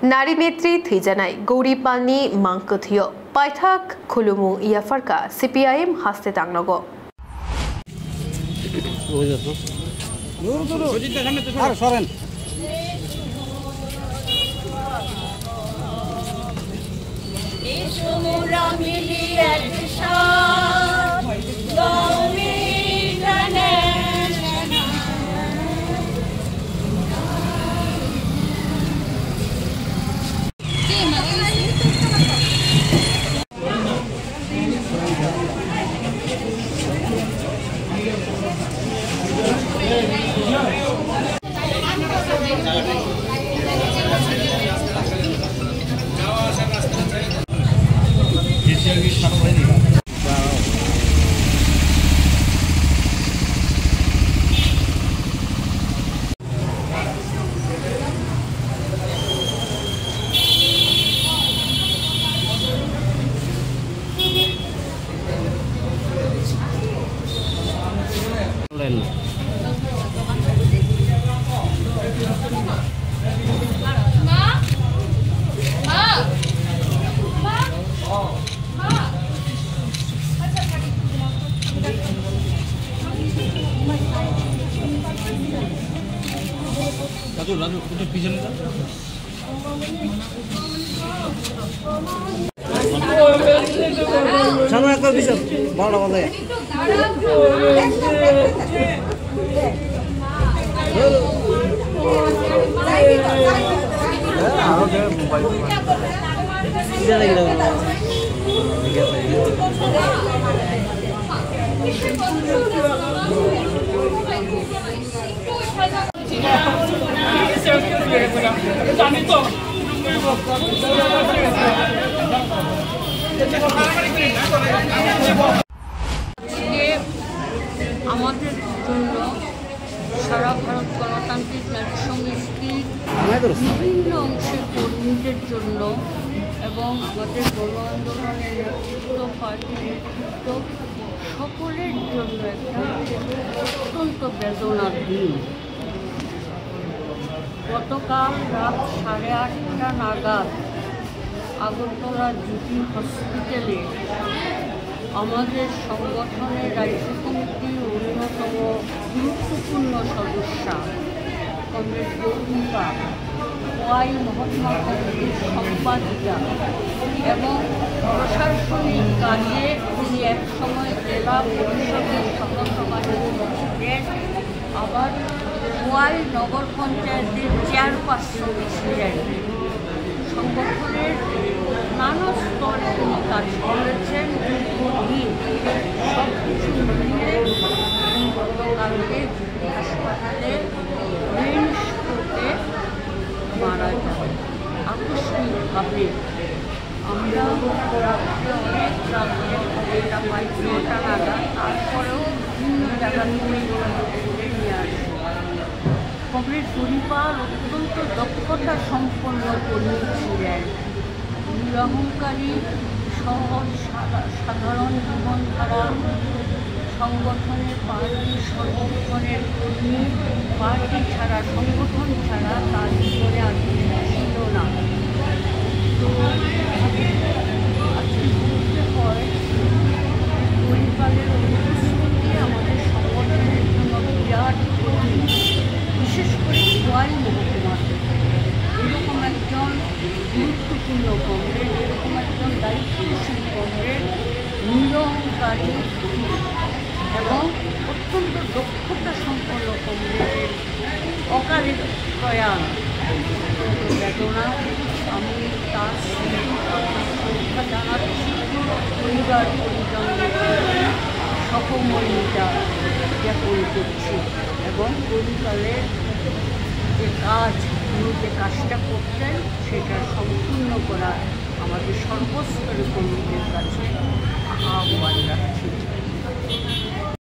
नारी नेत्री थैजानाय गौरी पालनि मांकथियो पाइथाक खुलुमु इयाफारका सीपीआईएम हास्ते तांगनगो राजू कुछ पीछे नहीं समय का विषय बड़ा वाला है আমাদের জন্য সারা ভারত গণতান্ত্রিক নারী সমিতির বিভিন্ন অংশের কর্মীদের জন্য এবং আমাদের গণ আন্দোলনের নেতৃত্ব পার্টির নেতৃত্ব সকলের জন্য একটা অত্যন্ত বেদনার দিন। গতকাল রাত 8:30 নাগাদ আগরতলা জিবি হসপিটালে আমাদের সংগঠনের রাজ্য কমিটির অন্যতম গুরুত্বপূর্ণ সদস্যা কংগ্রেস গৌরীপা ওয়াই মহাত্মা গান্ধীর সম্পাদিকা এবং প্রশাসনিক কাজে তিনি একসময় জেলা পরিষদের সদস্যবাহিনী ছিলেন, আবার ওয়াই নগর পঞ্চায়েতের চেয়ারপারসন ছিলেন। সংগঠনের নানা স্তরে তিনি কাজ করেছেন দীর্ঘদিন। সব কিছু মিলিয়ে গতকালকে হাসপাতালে ব্রেন স্ট্রোকে মারা যান আকস্মিকভাবে। আমরা রাত্রে অনেক রাত্রে খবরটা পাই 9টা নাগাদ, তারপরেও বিভিন্ন জায়গা থেকে নিয়ে আসি। কংগ্রেস গরিপাল অত্যন্ত দক্ষতা সম্পন্ন কর্মী ছিলেন। নিরহংকারী সহজ সাধারণ জীবনধারা, সংগঠনের পার্টির সংগঠনের কর্মী, পার্টি ছাড়া সংগঠন ছাড়া তার জীবনে আর ছিল না। তো আজকে বলতে হয় গরিপালের অনুপস্থিতি আমাদের সংগঠনের জন্য বিরাট কর্মী, বিশেষ করে ওয়াই মহকুমাতে এরকম একজন গুরুত্বপূর্ণ কংগ্রেস, এরকম একজন দায়িত্বশীল কংগ্রেস, নিরহংকারী এবং অত্যন্ত দক্ষতা সম্পন্ন কংগ্রেসের অকালে প্রয়াণ বেদনা। আমি তার শ্রদ্ধা জানাচ্ছি, পরিবার পরিজনদের সহমর্মিতা জ্ঞাপন করছি এবং গরিকালের যে কাজ, তিনি যে কাজটা করতেন সেটা সম্পূর্ণ করা আমাদের সর্বস্তরের কর্মীদের কাছে আহ্বান রাখছি।